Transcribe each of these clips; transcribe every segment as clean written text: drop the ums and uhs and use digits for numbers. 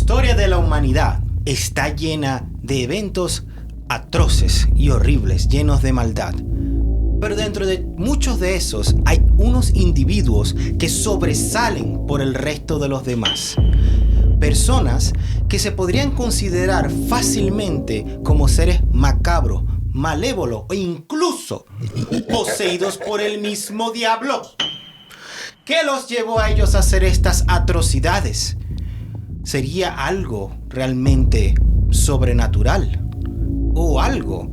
historia de la humanidad está llena de eventos atroces y horribles, llenos de maldad. Pero dentro de muchos de esos hay unos individuos que sobresalen por el resto de los demás. Personas que se podrían considerar fácilmente como seres macabros, malévolos o incluso poseídos por el mismo diablo. ¿Qué los llevó a ellos a hacer estas atrocidades? ¿Sería algo realmente sobrenatural? ¿O algo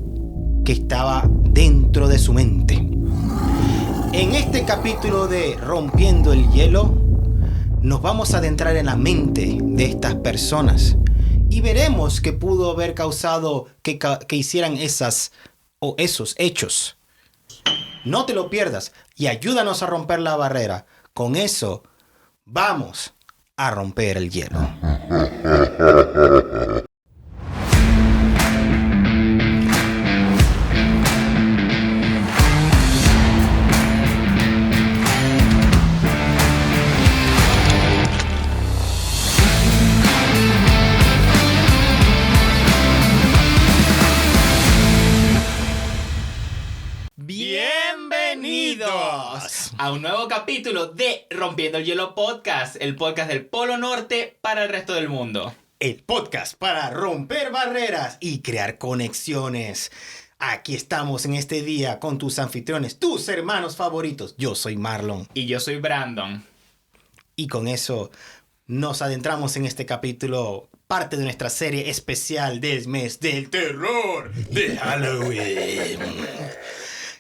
que estaba dentro de su mente? En este capítulo de Rompiendo el Hielo, nos vamos a adentrar en la mente de estas personas y veremos qué pudo haber causado que hicieran esos hechos. No te lo pierdas y ayúdanos a romper la barrera. Con eso, vamos a romper el hielo. Bienvenidos a un nuevo capítulo de Rompiendo el Hielo Podcast, el podcast del Polo Norte para el resto del mundo. El podcast para romper barreras y crear conexiones. Aquí estamos en este día con tus anfitriones, tus hermanos favoritos. Yo soy Marlon. Y yo soy Brandon. Y con eso nos adentramos en este capítulo, parte de nuestra serie especial del mes del terror de Halloween.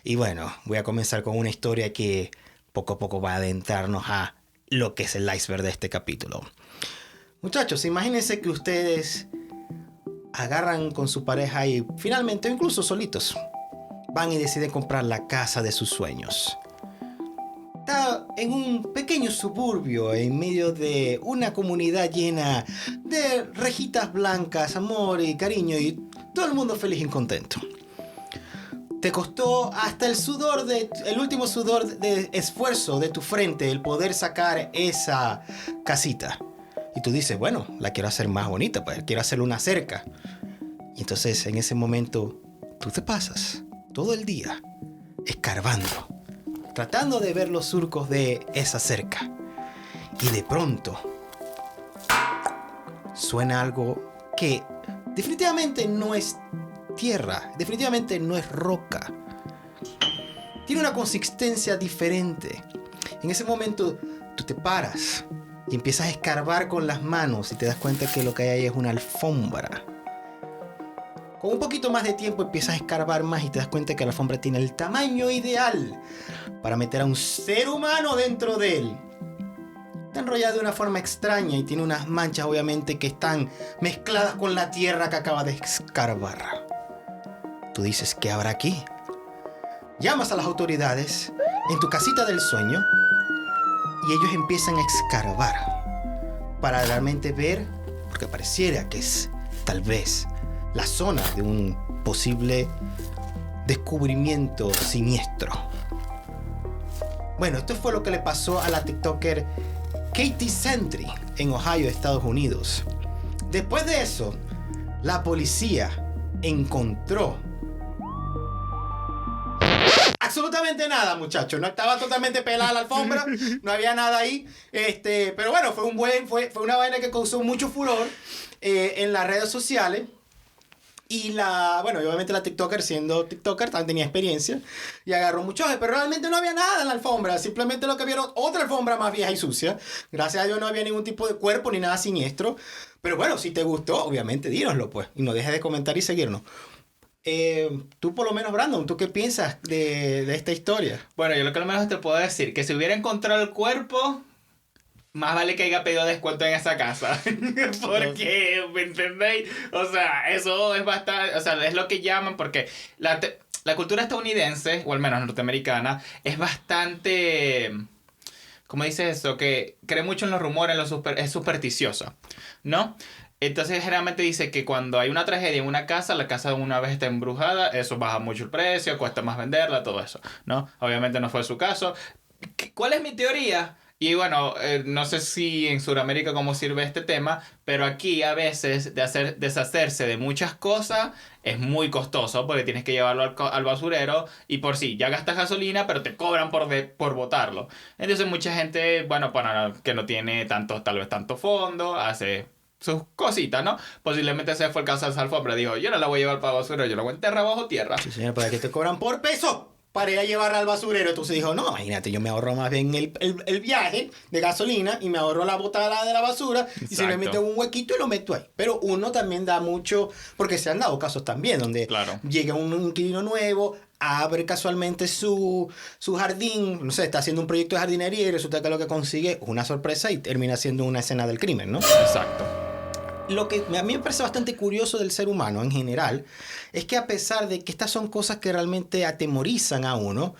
Y bueno, voy a comenzar con una historia que poco a poco va a adentrarnos a lo que es el iceberg de este capítulo. Muchachos, imagínense que ustedes agarran con su pareja y finalmente, o incluso solitos, van y deciden comprar la casa de sus sueños. Está en un pequeño suburbio en medio de una comunidad llena de rejitas blancas, amor y cariño y todo el mundo feliz y contento. Te costó hasta el último sudor de esfuerzo de tu frente el poder sacar esa casita. Y tú dices, bueno, la quiero hacer más bonita, pues quiero hacerle una cerca. Y entonces en ese momento tú te pasas todo el día escarbando, tratando de ver los surcos de esa cerca. Y de pronto suena algo que definitivamente no es tierra, definitivamente no es roca. Tiene una consistencia diferente. En ese momento tú te paras y empiezas a escarbar con las manos y te das cuenta que lo que hay ahí es una alfombra. Con un poquito más de tiempo empiezas a escarbar más y te das cuenta que la alfombra tiene el tamaño ideal para meter a un ser humano dentro de él. Está enrollado de una forma extraña y tiene unas manchas obviamente que están mezcladas con la tierra que acaba de escarbar. Tú dices, ¿qué habrá aquí? Llamas a las autoridades en tu casita del sueño y ellos empiezan a escarbar para realmente ver, porque pareciera que es tal vez la zona de un posible descubrimiento siniestro. Bueno, esto fue lo que le pasó a la TikToker Katie Sentry en Ohio, Estados Unidos. Después de eso, la policía encontró absolutamente nada, muchachos. No estaba totalmente pelada la alfombra, no había nada ahí. Pero bueno, fue una vaina que causó mucho furor en las redes sociales. Y obviamente la TikToker, siendo TikToker, también tenía experiencia y agarró mucho, pero realmente no había nada en la alfombra. Simplemente lo que vieron, otra alfombra más vieja y sucia. Gracias a Dios no había ningún tipo de cuerpo ni nada siniestro. Pero bueno, si te gustó, obviamente dínoslo, pues. Y no dejes de comentar y seguirnos. Tú por lo menos, Brandon, ¿tú qué piensas de esta historia? Bueno, yo lo que al menos te puedo decir, que si hubiera encontrado el cuerpo, más vale que haya pedido descuento en esa casa. Porque, ¿me entendéis? O sea, eso es bastante, o sea, es lo que llaman, porque la cultura estadounidense, o al menos norteamericana, es bastante, ¿cómo dices eso? Que cree mucho en los rumores, es supersticiosa, ¿no? Entonces generalmente dice que cuando hay una tragedia en una casa, la casa una vez está embrujada, eso baja mucho el precio, cuesta más venderla, todo eso, ¿no? Obviamente no fue su caso. ¿Cuál es mi teoría? Y bueno, no sé si en Sudamérica cómo sirve este tema, pero aquí a veces deshacerse de muchas cosas es muy costoso porque tienes que llevarlo al basurero y por sí, ya gastas gasolina, pero te cobran por botarlo. Entonces mucha gente, bueno, para que no tiene tal vez tanto fondo, hace sus cositas, ¿no? Posiblemente ese fue el caso de esa alfombra. Dijo, yo no la voy a llevar para el basurero, yo la voy a enterrar bajo tierra. Sí, señor, pero aquí te cobran por peso para ir a llevarla al basurero. Entonces dijo, no, imagínate, yo me ahorro más bien el viaje de gasolina y me ahorro la botada de la basura. Exacto. Y se le mete un huequito y lo meto ahí. Pero uno también da mucho, porque se han dado casos también donde llega un inquilino nuevo, abre casualmente su jardín, no sé, está haciendo un proyecto de jardinería y resulta que lo que consigue es una sorpresa y termina siendo una escena del crimen, ¿no? Exacto. Lo que a mí me parece bastante curioso del ser humano en general es que a pesar de que estas son cosas que realmente atemorizan a uno,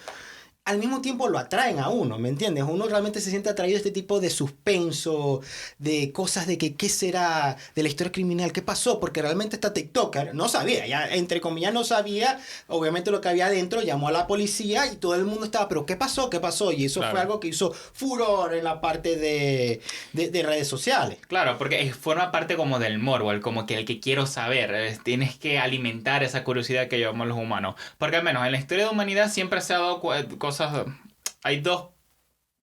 al mismo tiempo lo atraen a uno, ¿me entiendes? Uno realmente se siente atraído a este tipo de suspenso, de cosas de que qué será de la historia criminal, qué pasó, porque realmente esta TikToker no sabía, ya entre comillas no sabía, obviamente lo que había adentro, llamó a la policía y todo el mundo estaba, pero ¿qué pasó? ¿Qué pasó? Y eso fue algo que hizo furor en la parte de redes sociales. Claro, porque forma parte como del morbo, como que el que quiero saber, tienes que alimentar esa curiosidad que llevamos los humanos, porque al menos en la historia de la humanidad siempre se ha dado cosas. Hay dos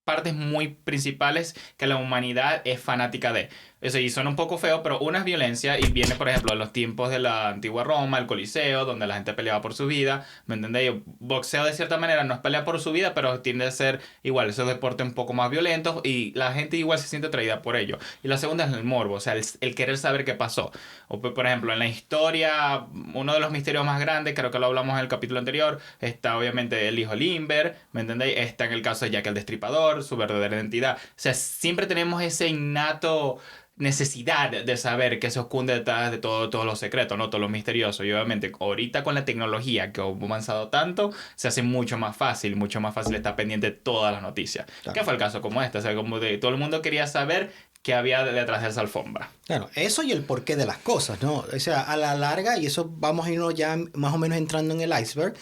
partes muy principales que la humanidad es fanática de. Eso, y suena un poco feo, pero una es violencia y viene, por ejemplo, de los tiempos de la antigua Roma, el Coliseo, donde la gente peleaba por su vida, ¿me entendéis? Boxeo de cierta manera no es pelea por su vida, pero tiende a ser igual, esos deportes un poco más violentos y la gente igual se siente atraída por ello. Y la segunda es el morbo, o sea, el querer saber qué pasó. O, por ejemplo, en la historia, uno de los misterios más grandes, creo que lo hablamos en el capítulo anterior, está obviamente el hijo Limber, ¿me entendéis? Está en el caso de Jack el Destripador, su verdadera identidad. O sea, siempre tenemos ese innato necesidad de saber qué se esconde detrás de todos los secretos, ¿no? Todo lo misterioso. Y obviamente ahorita con la tecnología que ha avanzado tanto, se hace mucho más fácil estar pendiente de todas las noticias. Claro. ¿Qué fue el caso como este? O sea, como de todo el mundo quería saber qué había detrás de esa alfombra. Claro, eso y el porqué de las cosas, ¿no? O sea, a la larga, y eso vamos a irnos ya más o menos entrando en el iceberg,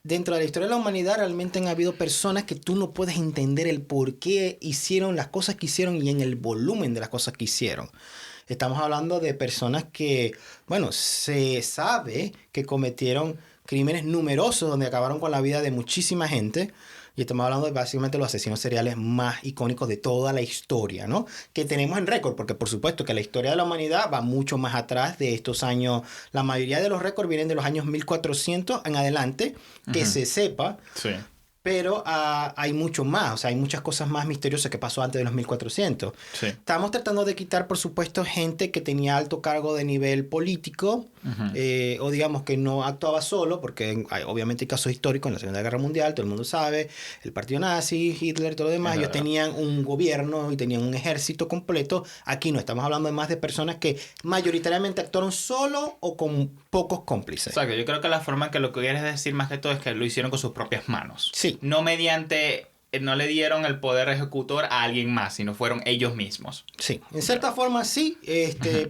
dentro de la historia de la humanidad realmente han habido personas que tú no puedes entender el por qué hicieron las cosas que hicieron y en el volumen de las cosas que hicieron. Estamos hablando de personas que, bueno, se sabe que cometieron crímenes numerosos donde acabaron con la vida de muchísima gente. Y estamos hablando de básicamente los asesinos seriales más icónicos de toda la historia, ¿no? Que tenemos en récord, porque por supuesto que la historia de la humanidad va mucho más atrás de estos años. La mayoría de los récords vienen de los años 1400 en adelante, que se sepa. Sí. Pero hay mucho más, o sea, hay muchas cosas más misteriosas que pasó antes de los 1400. Sí. Estamos tratando de quitar, por supuesto, gente que tenía alto cargo de nivel político, o digamos que no actuaba solo, porque obviamente hay casos históricos en la Segunda Guerra Mundial, todo el mundo sabe, el partido nazi, Hitler, todo lo demás, ellos tenían un gobierno y tenían un ejército completo. Aquí no, estamos hablando más de personas que mayoritariamente actuaron solo o con pocos cómplices. Exacto, yo creo que la forma en que lo que quieres decir más que todo es que lo hicieron con sus propias manos. Sí. No le dieron el poder ejecutor a alguien más, sino fueron ellos mismos. Sí, en cierta forma sí,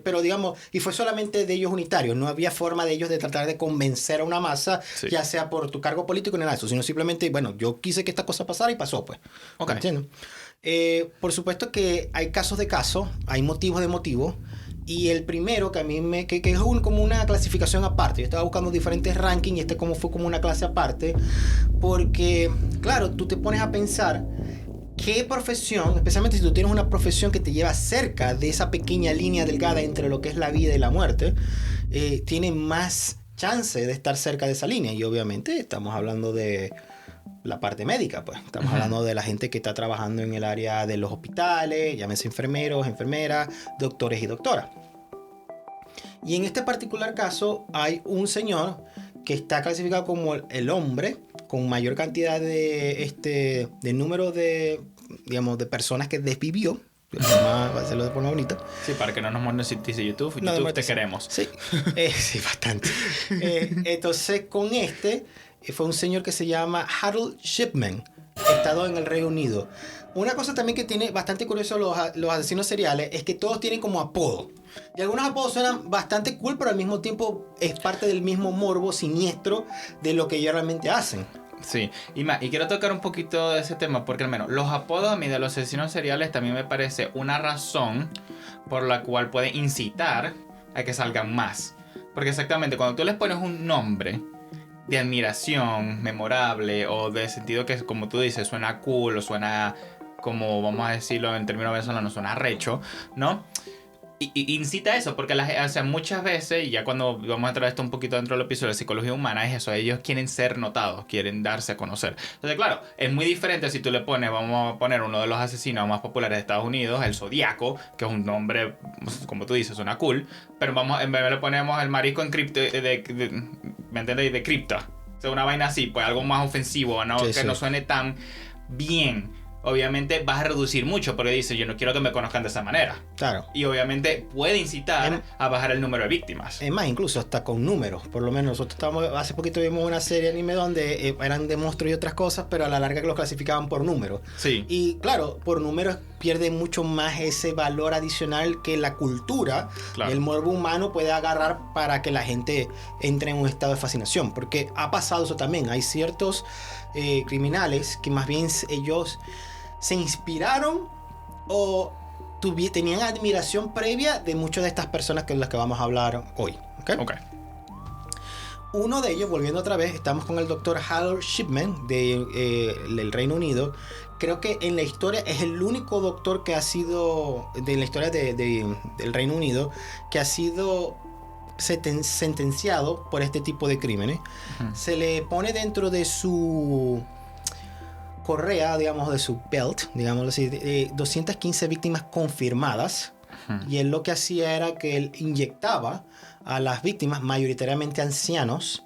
pero digamos, y fue solamente de ellos unitarios, no había forma de ellos de tratar de convencer a una masa, ya sea por tu cargo político ni nada de eso, sino simplemente, bueno, yo quise que esta cosa pasara y pasó, pues. Okay. ¿Entiendes? Por supuesto que hay casos de casos, hay motivos de motivos. Y el primero que a mí que es como una clasificación aparte. Yo estaba buscando diferentes rankings y fue como una clase aparte. Porque, claro, tú te pones a pensar qué profesión, especialmente si tú tienes una profesión que te lleva cerca de esa pequeña línea delgada entre lo que es la vida y la muerte, tiene más chance de estar cerca de esa línea. Y obviamente estamos hablando de la parte médica, pues. Estamos hablando de la gente que está trabajando en el área de los hospitales, llámese enfermeros, enfermeras, doctores y doctoras. Y en este particular caso hay un señor que está clasificado como el hombre con mayor cantidad de número de, digamos, de personas que desvivió. Para hacerlo de forma bonita. Sí, para que no nos monetice YouTube. No, YouTube te queremos. Sí, sí, bastante. Entonces, con fue un señor que se llama Harold Shipman, estado en el Reino Unido. Una cosa también que tiene bastante curioso los asesinos seriales es que todos tienen como apodo. Y algunos apodos suenan bastante cool, pero al mismo tiempo es parte del mismo morbo siniestro de lo que ellos realmente hacen. Sí, y quiero tocar un poquito de ese tema porque al menos los apodos a mí de los asesinos seriales también me parece una razón por la cual puede incitar a que salgan más. Porque exactamente, cuando tú les pones un nombre de admiración, memorable, o de sentido que, como tú dices, suena cool o suena, como vamos a decirlo en términos venezolanos, suena recho, ¿no? Y incita a eso, porque o sea, muchas veces, y ya cuando vamos a entrar esto un poquito dentro del episodio de psicología humana, es eso, ellos quieren ser notados, quieren darse a conocer. Entonces, claro, es muy diferente si tú le pones, vamos a poner uno de los asesinos más populares de Estados Unidos, el Zodíaco, que es un nombre, como tú dices, suena cool, pero en vez le ponemos el marisco en cripto, ¿me entiendes? De cripta. O sea, una vaina así, pues algo más ofensivo, ¿no? Sí, que sí. no suene tan bien. Obviamente vas a reducir mucho porque dices, yo no quiero que me conozcan de esa manera. Claro. Y obviamente puede incitar a bajar el número de víctimas. Es más, incluso hasta con números. Por lo menos nosotros hace poquito vimos una serie anime donde eran de monstruos y otras cosas, pero a la larga los clasificaban por números. Sí. Y claro, por números pierde mucho más ese valor adicional que la cultura, Claro. el morbo humano puede agarrar para que la gente entre en un estado de fascinación. Porque ha pasado eso también. Hay ciertos criminales que más bien ellos se inspiraron o tenían admiración previa de muchas de estas personas con las que vamos a hablar hoy. Ok. Uno de ellos, volviendo otra vez, estamos con el doctor Harold Shipman del Reino Unido. Creo que en la historia es el único doctor que ha sido, de la historia del Reino Unido, que ha sido sentenciado por este tipo de crímenes. Uh-huh. Se le pone dentro de su correa, digamos, de su belt, digámoslo así, 215 víctimas confirmadas. Uh-huh. Y él lo que hacía era que él inyectaba a las víctimas, mayoritariamente ancianos,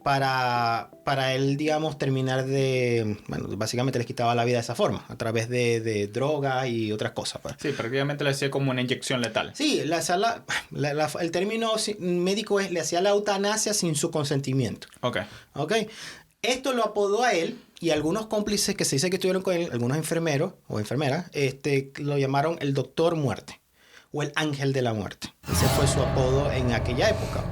para él, digamos, terminar de... Bueno, básicamente les quitaba la vida de esa forma, a través de drogas y otras cosas. Pues. Sí, prácticamente le hacía como una inyección letal. Sí, el término médico es le hacía la eutanasia sin su consentimiento. Ok. Esto lo apodó a él y algunos cómplices que se dice que estuvieron con él, algunos enfermeros o enfermeras, lo llamaron el Doctor Muerte o el Ángel de la Muerte. Ese fue su apodo en aquella época.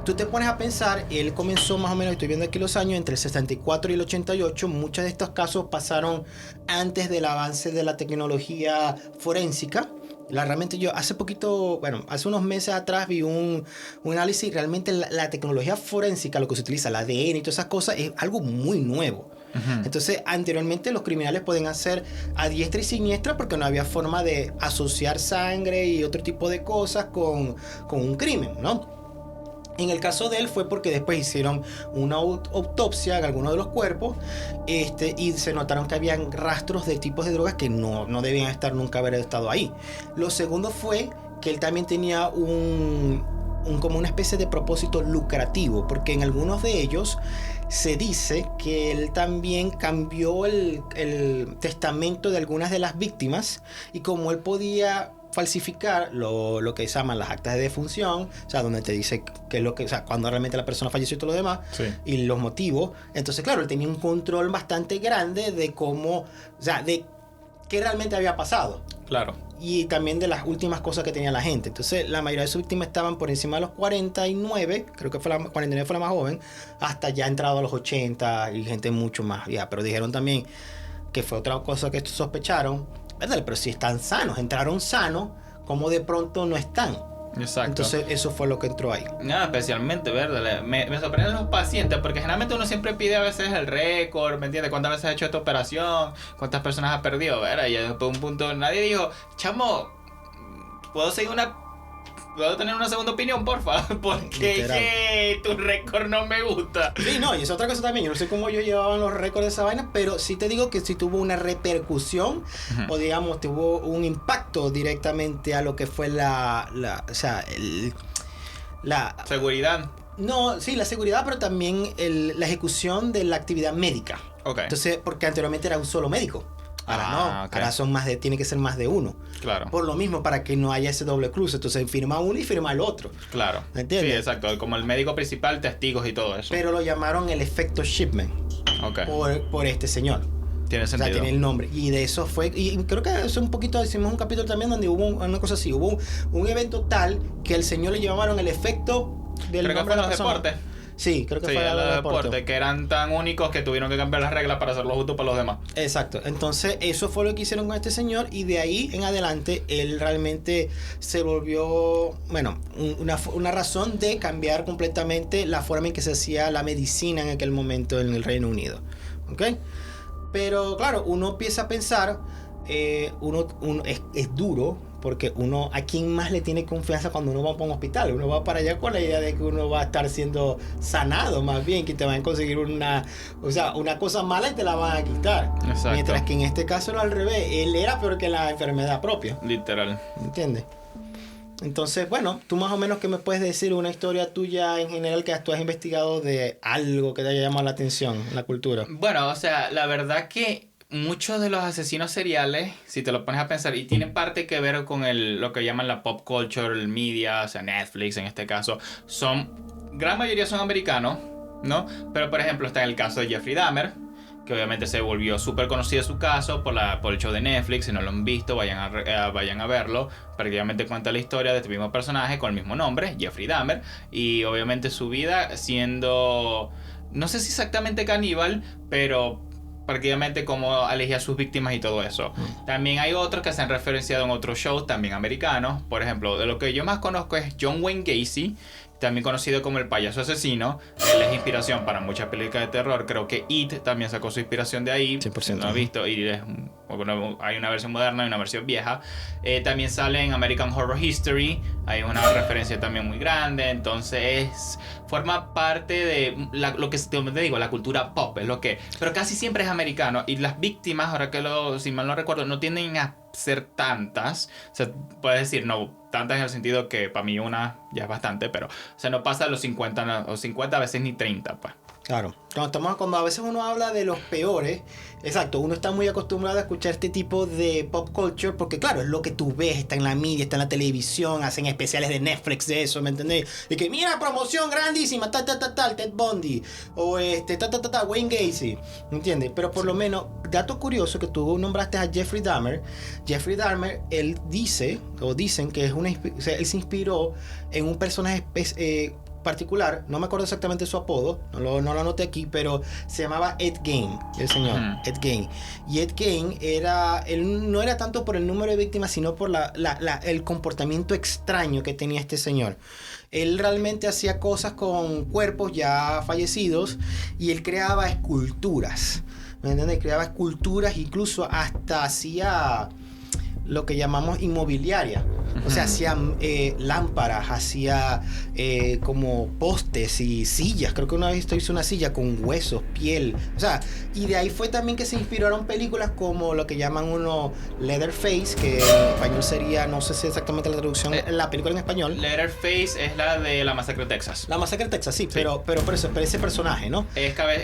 Tú te pones a pensar, él comenzó más o menos, estoy viendo aquí los años, entre el 64 y el 88. Muchos de estos casos pasaron antes del avance de la tecnología forénsica. Realmente yo hace poquito, bueno, hace unos meses atrás vi un análisis. Realmente la tecnología forénsica, lo que se utiliza, el ADN y todas esas cosas, es algo muy nuevo. Uh-huh. Entonces, anteriormente los criminales podían hacer a diestra y siniestra porque no había forma de asociar sangre y otro tipo de cosas con un crimen, ¿no? En el caso de él fue porque después hicieron una autopsia en algunos de los cuerpos y se notaron que habían rastros de tipos de drogas que no debían nunca haber estado ahí. Lo segundo fue que él también tenía como una especie de propósito lucrativo, porque en algunos de ellos se dice que él también cambió el testamento de algunas de las víctimas y como él podía falsificar lo que se llaman las actas de defunción, o sea, donde te dice qué es lo que, o sea, cuando realmente la persona falleció y todo lo demás, sí, y los motivos. Entonces, claro, él tenía un control bastante grande de cómo, o sea, de qué realmente había pasado. Claro. Y también de las últimas cosas que tenía la gente. Entonces, la mayoría de sus víctimas estaban por encima de los 49, creo que 49 fue la más joven, hasta ya entrado a los 80 y gente mucho más, ya. Pero dijeron también que fue otra cosa que sospecharon, ¿verdad? Pero si están sanos, entraron sanos, ¿cómo de pronto no están? Exacto. Entonces eso fue lo que entró ahí. No, especialmente, ¿verdad? Me sorprenden los pacientes porque generalmente uno siempre pide a veces el récord, ¿me entiendes? ¿Cuántas veces ha hecho esta operación? ¿Cuántas personas ha perdido? ¿Verdad? Y después un punto nadie dijo, chamo, ¿puedo tener una segunda opinión, porfa? Porque tu récord no me gusta. Sí, no, y es otra cosa también. Yo no sé cómo ellos llevaban los récords de esa vaina, pero sí te digo que sí tuvo una repercusión, uh-huh, o digamos, tuvo un impacto directamente a lo que fue la seguridad. No, sí, la seguridad, pero también la ejecución de la actividad médica. Okay. Entonces, porque anteriormente era un solo médico. Ahora no, okay, ahora tiene que ser más de uno. Claro. Por lo mismo, para que no haya ese doble cruce. Entonces firma uno y firma el otro. Claro. ¿Me entiendes? Sí, exacto. Como el médico principal, testigos y todo eso. Pero lo llamaron el efecto Shipman. Okay. Por este señor. Tiene sentido. O sea, tiene el nombre. Y de eso fue... Y creo que eso un poquito... Hicimos un capítulo también donde hubo una cosa así. Hubo un evento tal que al señor le llamaron el efecto del creo nombre que de la fue en los persona. deportes. Sí, creo que Sí, fue los algo de deportes, que eran tan únicos que tuvieron que cambiar las reglas para hacerlo justo para los demás. Exacto, entonces eso fue lo que hicieron con este señor y de ahí en adelante él realmente se volvió, bueno, una razón de cambiar completamente la forma en que se hacía la medicina en aquel momento en el Reino Unido, ¿ok? Pero claro, uno empieza a pensar, es duro porque uno, ¿a quién más le tiene confianza cuando uno va para un hospital? Uno va para allá con la idea de que uno va a estar siendo sanado, más bien, que te van a conseguir una cosa mala y te la van a quitar. Exacto. Mientras que en este caso era al revés, él era peor que la enfermedad propia. Literal. ¿Entiendes? Entonces, bueno, tú más o menos qué me puedes decir una historia tuya en general que tú has investigado de algo que te haya llamado la atención en la cultura. Bueno, o sea, la verdad que muchos de los asesinos seriales, si te lo pones a pensar, y tienen parte que ver con lo que llaman la pop culture, el media, o sea, Netflix en este caso, gran mayoría son americanos, ¿no? Pero por ejemplo está el caso de Jeffrey Dahmer, que obviamente se volvió súper conocido su caso por el show de Netflix. Si no lo han visto, vayan a verlo. Prácticamente cuenta la historia de este mismo personaje con el mismo nombre, Jeffrey Dahmer, y obviamente su vida siendo, no sé si exactamente caníbal, pero prácticamente cómo elegía a sus víctimas y todo eso. También hay otros que se han referenciado en otros shows también americanos. Por ejemplo, de lo que yo más conozco es John Wayne Gacy, también conocido como el payaso asesino. Él es inspiración para muchas películas de terror. Creo que It también sacó su inspiración de ahí. 100%. ¿No has visto? Y hay una versión moderna y una versión vieja. También sale en American Horror History. Hay una referencia también muy grande. Entonces forma parte de lo que te digo, la cultura pop. Es lo que, pero casi siempre es americano. Y las víctimas, ahora que si mal no recuerdo, no tienden a ser tantas. O sea, puedes decir, no, tantas en el sentido que para mí una ya es bastante, pero o sea, no pasa de los 50 o 50 a veces ni 30, pues. Claro, cuando a veces uno habla de los peores, exacto, uno está muy acostumbrado a escuchar este tipo de pop culture porque claro, es lo que tú ves, está en la media, está en la televisión, hacen especiales de Netflix de eso, ¿me entendés? De que mira, promoción grandísima, Ted Bundy, o Wayne Gacy, ¿me entiendes? Pero por lo menos, dato curioso que tú nombraste a Jeffrey Dahmer, él dice, o dicen que él se inspiró en un personaje particular, no me acuerdo exactamente su apodo, no lo anoté aquí, pero se llamaba Ed Gein, el señor, Ed Gein. Y Ed Gein él no era tanto por el número de víctimas, sino por el comportamiento extraño que tenía este señor. Él realmente hacía cosas con cuerpos ya fallecidos y él creaba esculturas, ¿me entiendes? Creaba esculturas, incluso hasta hacía lo que llamamos inmobiliaria. O sea, hacía lámparas, hacía como postes y sillas. Creo que una vez hizo una silla con huesos, piel. O sea, y de ahí fue también que se inspiraron películas como lo que llaman Leatherface, que en español sería, no sé si exactamente la traducción, la película en español. Leatherface es la de La Masacre de Texas. La Masacre de Texas, sí. Pero ese personaje, ¿no?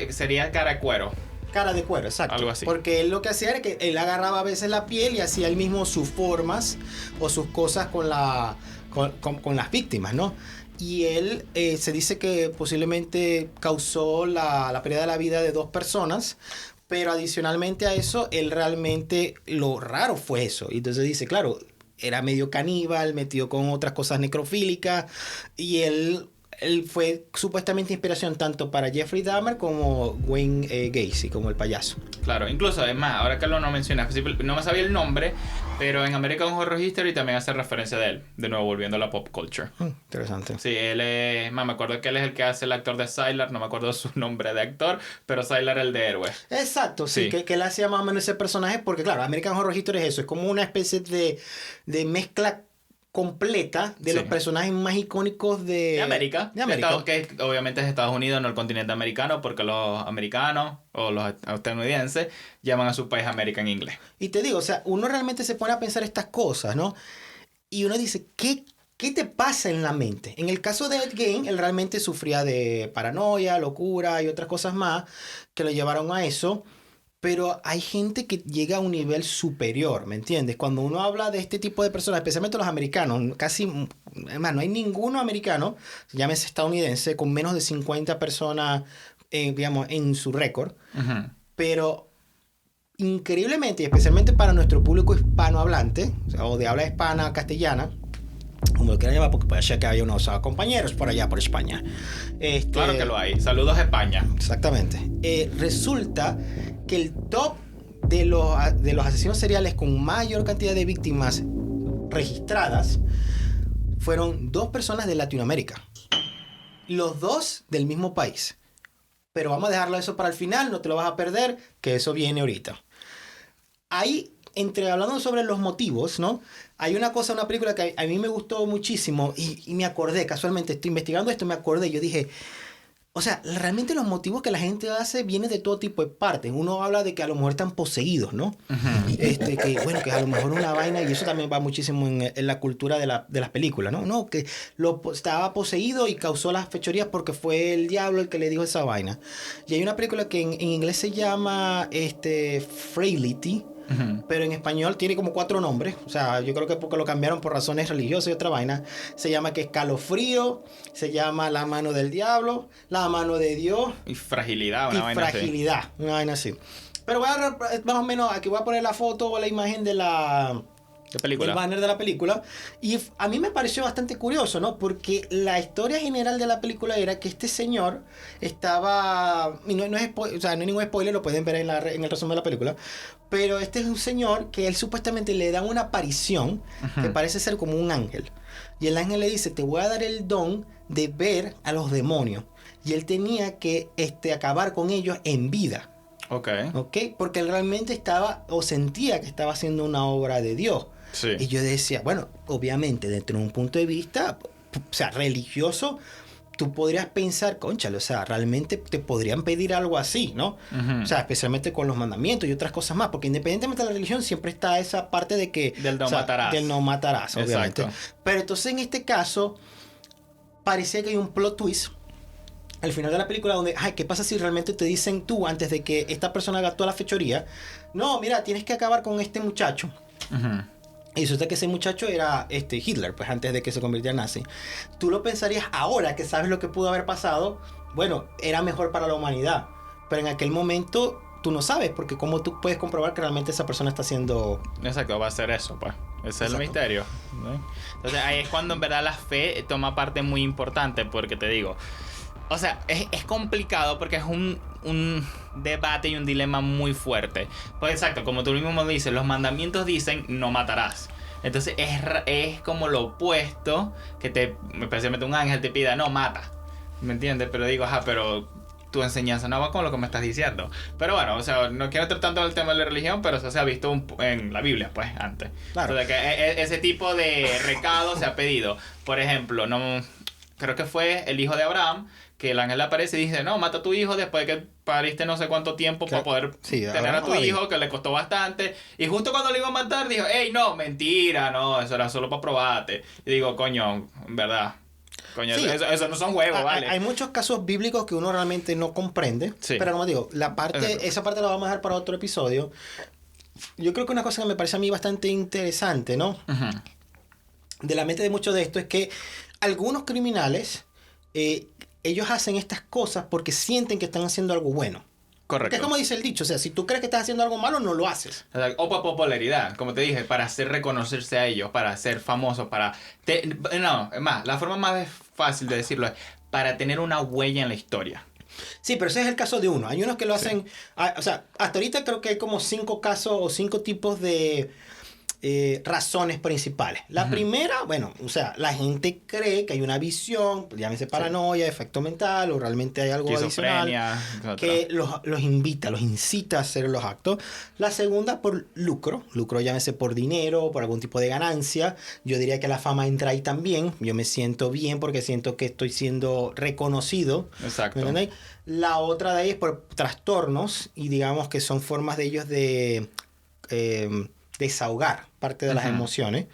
Sería cara de cuero. Cara de cuero, exacto. Algo así. Porque él lo que hacía era que él agarraba a veces la piel y hacía él mismo sus formas o sus cosas con las víctimas, ¿no? Y él se dice que posiblemente causó la pérdida de la vida de 2 personas, pero adicionalmente a eso, él realmente, lo raro fue eso. Y entonces dice, claro, era medio caníbal, metido con otras cosas necrofílicas, y él fue supuestamente inspiración tanto para Jeffrey Dahmer como Wayne Gacy, como el payaso. Claro, incluso, es más, ahora que lo no mencionas, no me sabía el nombre, pero en American Horror History también hace referencia de él, de nuevo volviendo a la pop culture. Interesante. Sí, él es, me acuerdo que él es el que hace el actor de Sylar, no me acuerdo su nombre de actor, pero Sylar el de héroe. Exacto, sí. Que él hacía más o menos ese personaje, porque claro, American Horror History es eso, es como una especie de mezcla completa de los personajes más icónicos de América. Que obviamente es Estados Unidos, no el continente americano, porque los americanos o los estadounidenses llaman a su país América en inglés. Y te digo, o sea, uno realmente se pone a pensar estas cosas, ¿no? Y uno dice, ¿qué te pasa en la mente? En el caso de Ed Gein, él realmente sufría de paranoia, locura y otras cosas más que lo llevaron a eso. Pero hay gente que llega a un nivel superior, ¿me entiendes? Cuando uno habla de este tipo de personas, especialmente los americanos, no hay ninguno americano, llámese estadounidense, con menos de 50 personas, digamos, en su récord. Uh-huh. Pero increíblemente, y especialmente para nuestro público hispanohablante, o de habla hispana castellana, como lo quieran llamar, porque puede ser que haya unos compañeros por allá, por España. Claro que lo hay. Saludos a España. Exactamente. Resulta que el top de los asesinos seriales con mayor cantidad de víctimas registradas fueron 2 personas de Latinoamérica. Los 2 del mismo país. Pero vamos a dejarlo eso para el final, no te lo vas a perder, que eso viene ahorita. Ahí, hablando sobre los motivos, ¿no? Hay una película que a mí me gustó muchísimo y me acordé, casualmente, estoy investigando esto, me acordé, yo dije, o sea, realmente los motivos que la gente hace vienen de todo tipo de partes. Uno habla de que a lo mejor están poseídos, ¿no? Uh-huh. Que a lo mejor una vaina, y eso también va muchísimo en la cultura de las películas, ¿no? No, que estaba poseído y causó las fechorías porque fue el diablo el que le dijo esa vaina. Y hay una película que en inglés se llama Frailty. Uh-huh. Pero en español tiene como 4 nombres. O sea, yo creo que porque lo cambiaron por razones religiosas y otra vaina. Se llama que Escalofrío, se llama La mano del diablo, La mano de Dios. Y fragilidad, una vaina así. Pero más o menos, aquí voy a poner la foto o la imagen de la película. El banner de la película. Y a mí me pareció bastante curioso, ¿no? Porque la historia general de la película era que este señor estaba... Y no es ningún spoiler, lo pueden ver en el resumen de la película. Pero este es un señor que él supuestamente le da una aparición, uh-huh, que parece ser como un ángel. Y el ángel le dice, te voy a dar el don de ver a los demonios. Y él tenía que acabar con ellos en vida. Ok. Porque él realmente estaba, o sentía que estaba haciendo una obra de Dios. Sí. Y yo decía, bueno, obviamente, dentro de un punto de vista, o sea, religioso, tú podrías pensar, cónchale, o sea, realmente te podrían pedir algo así, ¿no? Uh-huh. O sea, especialmente con los mandamientos y otras cosas más, porque independientemente de la religión, siempre está esa parte de que... Del no matarás, obviamente. Exacto. Pero entonces, en este caso, parecía que hay un plot twist al final de la película donde, ¿qué pasa si realmente te dicen tú, antes de que esta persona haga toda la fechoría? No, mira, tienes que acabar con este muchacho. Uh-huh. Y resulta que ese muchacho era Hitler, pues antes de que se convirtiera en nazi. Tú lo pensarías ahora que sabes lo que pudo haber pasado, bueno, era mejor para la humanidad. Pero en aquel momento tú no sabes, porque cómo tú puedes comprobar que realmente esa persona está haciendo... Exacto, va a ser eso, pues. Ese es el misterio, ¿no? Entonces ahí es cuando en verdad la fe toma parte muy importante, porque te digo... O sea, es complicado porque es un debate y un dilema muy fuerte. Pues exacto, como tú mismo dices, los mandamientos dicen no matarás. Entonces es como lo opuesto que especialmente un ángel te pida, no, mata. ¿Me entiendes? Pero digo, pero tu enseñanza no va con lo que me estás diciendo. Pero bueno, o sea, no quiero entrar tanto en el tema de la religión, pero eso se ha visto en la Biblia, pues, antes. Claro. O sea, que ese tipo de recado se ha pedido. Por ejemplo, creo que fue el hijo de Abraham, que el ángel le aparece y dice, no, mata a tu hijo después de que pariste no sé cuánto tiempo para poder tener a tu hijo, que le costó bastante. Y justo cuando le iba a matar, dijo, hey, no, mentira, no, eso era solo para probarte. Y digo, coño, en verdad, coño, sí, eso no son juegos, ¿vale? Hay muchos casos bíblicos que uno realmente no comprende, sí, pero como digo, esa parte la vamos a dejar para otro episodio. Yo creo que una cosa que me parece a mí bastante interesante, ¿no? Uh-huh. De la mente de muchos de esto es que algunos criminales... ellos hacen estas cosas porque sienten que están haciendo algo bueno. Correcto. Que es como dice el dicho, o sea, si tú crees que estás haciendo algo malo, no lo haces. O por popularidad, como te dije, para hacer reconocerse a ellos, para ser famosos, no, es más, la forma más fácil de decirlo es para tener una huella en la historia. Sí, pero ese es el caso de uno. Hay unos que lo hacen, o sea, hasta ahorita creo que hay como 5 casos o 5 tipos de... razones principales. La primera, bueno, o sea, la gente cree que hay una visión, llámese paranoia, efecto mental, o realmente hay algo adicional que los incita a hacer los actos. La segunda, por lucro, llámese por dinero, por algún tipo de ganancia. Yo diría que la fama entra ahí también. Yo me siento bien porque siento que estoy siendo reconocido. Exacto. ¿Me entendéis? La otra de ahí es por trastornos, y digamos que son formas de ellos de... desahogar parte de las emociones.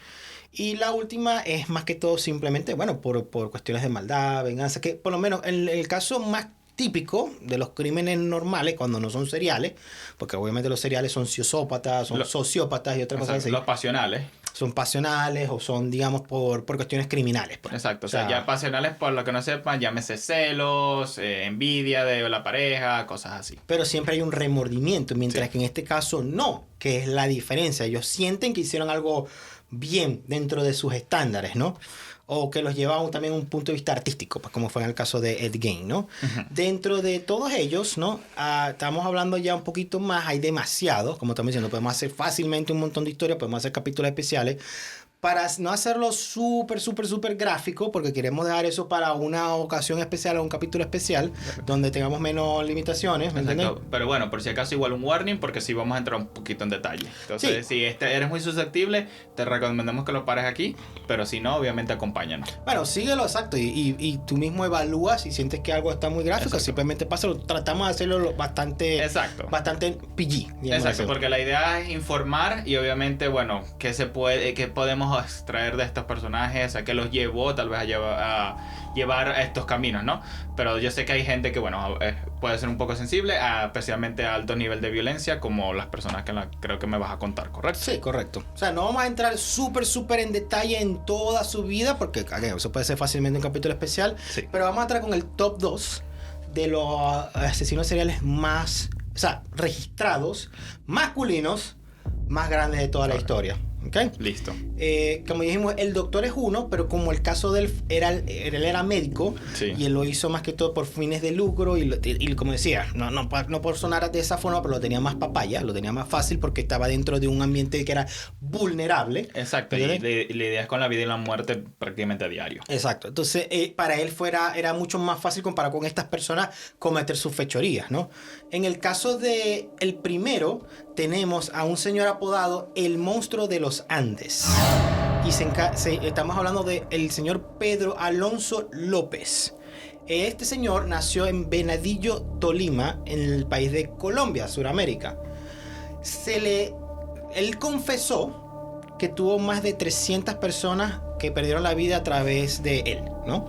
Y la última es más que todo simplemente, bueno, por cuestiones de maldad, venganza, que por lo menos en el caso más típico de los crímenes normales, cuando no son seriales, porque obviamente los seriales son sociópatas y otras cosas así. Los pasionales. Son pasionales o son, digamos, por cuestiones criminales. Pues. Exacto, o sea, ya pasionales, por lo que no sepan, llámese celos, envidia de la pareja, cosas así. Pero siempre hay un remordimiento, mientras que en este caso no, que es la diferencia. Ellos sienten que hicieron algo bien dentro de sus estándares, ¿no? o que los lleva también a un punto de vista artístico, pues, como fue en el caso de Ed Gein, ¿no? Ujú. Dentro de todos ellos, ¿no? Estamos hablando ya un poquito más, hay demasiados, como estamos diciendo, podemos hacer fácilmente un montón de historias, podemos hacer capítulos especiales, para no hacerlo súper gráfico, porque queremos dejar eso para una ocasión especial o un capítulo especial, donde tengamos menos limitaciones, ¿me entiendes? Exacto. Pero bueno, por si acaso igual un warning, porque sí vamos a entrar un poquito en detalle. Entonces, si eres muy susceptible, te recomendamos que lo pares aquí, pero si no, obviamente acompáñanos. Bueno, síguelo, exacto, y tú mismo evalúas si sientes que algo está muy gráfico, Exacto. simplemente pásalo. Tratamos de hacerlo bastante PG. Exacto, así. porque la idea es informar y obviamente, bueno, qué podemos extraer de estos personajes, a qué los llevó tal vez a llevar a estos caminos, ¿no? Pero yo sé que hay gente que, bueno, puede ser un poco sensible, especialmente a alto nivel de violencia, como las personas que creo que me vas a contar, ¿correcto? Sí, correcto. O sea, no vamos a entrar súper en detalle en toda su vida, porque eso puede ser fácilmente un capítulo especial, Sí. pero vamos a entrar con el top 2 de los asesinos seriales más, o sea, registrados, masculinos, más grandes de toda la historia. ¿Ok? Listo. Como dijimos, el doctor es uno, pero como el caso de él era médico, Sí. y él lo hizo más que todo por fines de lucro, y como decía, no por sonar de esa forma, pero lo tenía más papaya, lo tenía más fácil porque estaba dentro de un ambiente que era vulnerable. Exacto, y la idea es con la vida y la muerte prácticamente a diario. Exacto, entonces para él era mucho más fácil comparado con estas personas cometer sus fechorías, ¿no? En el caso de el primero, tenemos a un señor apodado el monstruo de los Andes. Y estamos hablando del señor Pedro Alonso López. Este señor nació en Venadillo, Tolima, en el país de Colombia, Sudamérica. Él confesó que tuvo más de 300 personas que perdieron la vida a través de él, ¿no?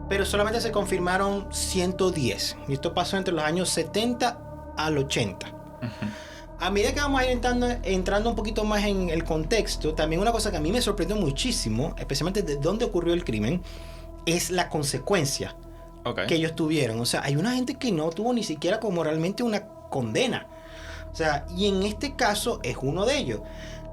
Pero solamente se confirmaron 110. Y esto pasó entre los años 70 al 80. Ujú. A medida que vamos a ir entrando un poquito más en el contexto, también una cosa que a mí me sorprendió muchísimo, especialmente de dónde ocurrió el crimen, es la consecuencia Ok. que ellos tuvieron. O sea, hay una gente que no tuvo ni siquiera como realmente una condena. O sea, y en este caso es uno de ellos.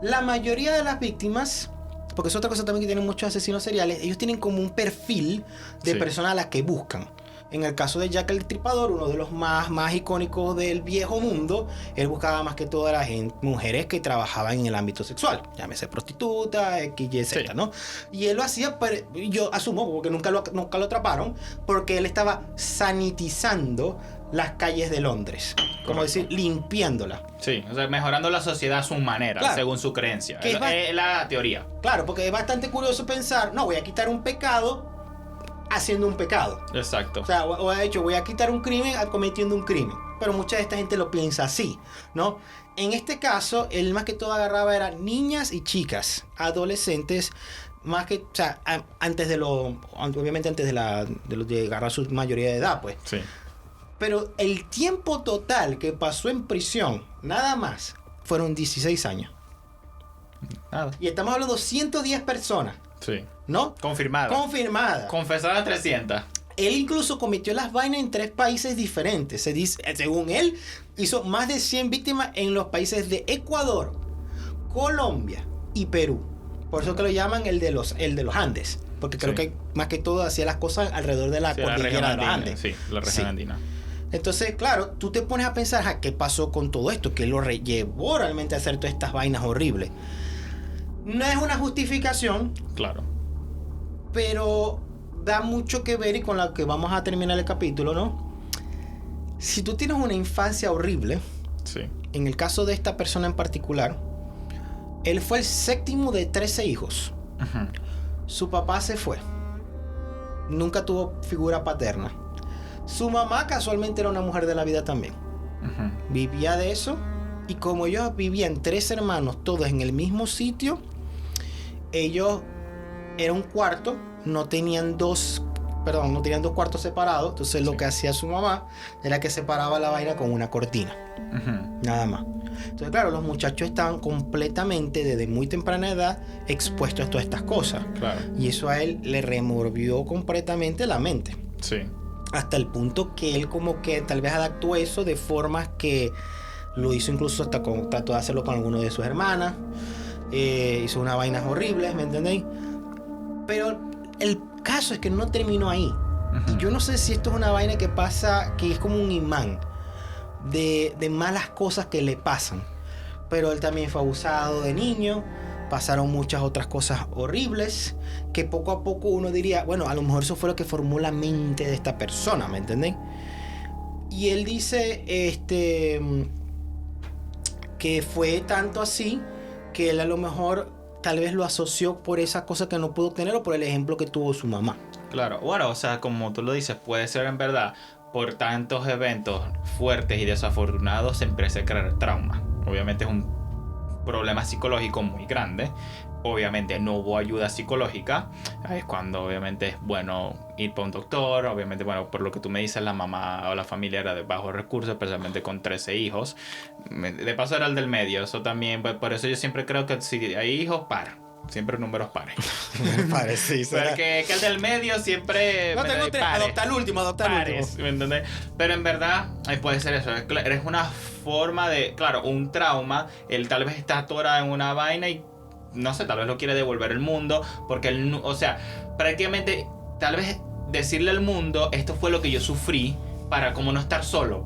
La mayoría de las víctimas, porque es otra cosa también que tienen muchos asesinos seriales, ellos tienen como un perfil de Sí. persona a la que buscan. En el caso de Jack el Destripador, uno de los más icónicos del viejo mundo, él buscaba más que todo a mujeres que trabajaban en el ámbito sexual, llámese prostituta, X, Y, Z, Sí. ¿no? Y él lo hacía, yo asumo, porque nunca lo atraparon, porque él estaba sanitizando las calles de Londres, como Correcto. decir, limpiándola. Sí, o sea, mejorando la sociedad a su manera, Claro. según su creencia. Que Es la teoría. Claro, porque es bastante curioso pensar, no, voy a quitar un pecado haciendo un pecado. Exacto. O sea, o de hecho, voy a quitar un crimen cometiendo un crimen. Pero mucha de esta gente lo piensa así, ¿no? En este caso, él más que todo agarraba eran niñas y chicas, adolescentes, más que, o sea, obviamente antes de agarrar su mayoría de edad, pues. Sí. Pero el tiempo total que pasó en prisión, nada más, fueron 16 años. Nada. Y estamos hablando de 110 personas, Sí. ¿no? Confirmada. Confirmadas. Confesada 300. Él incluso cometió las vainas en 3 países diferentes. Se dice, según él, hizo más de 100 víctimas en los países de Ecuador, Colombia y Perú. Por eso que lo llaman el de los Andes. Porque creo Sí. que más que todo hacía las cosas alrededor de la Sí, la región cordillera de los andina. Andes. Sí, la región Sí. andina. Entonces, claro, tú te pones a pensar, ¿qué pasó con todo esto? ¿Qué lo llevó realmente a hacer todas estas vainas horribles? No es una justificación, Claro. pero da mucho que ver, y con la que vamos a terminar el capítulo, ¿no? Si tú tienes una infancia horrible, Sí. en el caso de esta persona en particular, él fue el séptimo de 13 hijos. Ujú. Su papá se fue. Nunca tuvo figura paterna. Su mamá casualmente era una mujer de la vida también. Ujú. Vivía de eso, y como ellos vivían 3 hermanos todos en el mismo sitio, ellos era un cuarto, no tenían dos cuartos separados. Entonces lo Sí. que hacía su mamá era que separaba la vaina con una cortina, Ujú. nada más. Entonces, claro, los muchachos estaban completamente desde muy temprana edad expuestos a todas estas cosas, Claro. y eso a él le removió completamente la mente, Sí. hasta el punto que él como que tal vez adaptó eso de formas que lo hizo, incluso trató de hacerlo con alguno de sus hermanas. Hizo unas vainas horribles, ¿me entendéis? Pero el caso es que no terminó ahí. Y yo no sé si esto es una vaina que pasa, que es como un imán de malas cosas que le pasan. Pero él también fue abusado de niño. Pasaron muchas otras cosas horribles que poco a poco uno diría, bueno, a lo mejor eso fue lo que formó la mente de esta persona, ¿me entienden? Y él dice que fue tanto así que él a lo mejor tal vez lo asoció por esa cosa que no pudo obtener o por el ejemplo que tuvo su mamá. Claro, bueno, o sea, como tú lo dices, puede ser en verdad por tantos eventos fuertes y desafortunados se empieza a crear trauma. Obviamente es un problema psicológico muy grande. Obviamente no hubo ayuda psicológica. Es cuando obviamente es bueno ir para un doctor. Obviamente, bueno, por lo que tú me dices, la mamá o la familia era de bajos recursos, especialmente con 13 hijos. De paso era el del medio. Eso también, pues, por eso yo siempre creo que si hay hijos, siempre números pares. Pares, sí. Porque que el del medio siempre... No tengo tres. Adopta el último. ¿Me entiendes? Pero en verdad, ahí puede ser eso. Es una forma de... Claro, un trauma. Él tal vez está atorado en una vaina y... No sé, tal vez lo quiere devolver al mundo. Porque él... O sea, prácticamente... Tal vez decirle al mundo... Esto fue lo que yo sufrí... Para como no estar solo,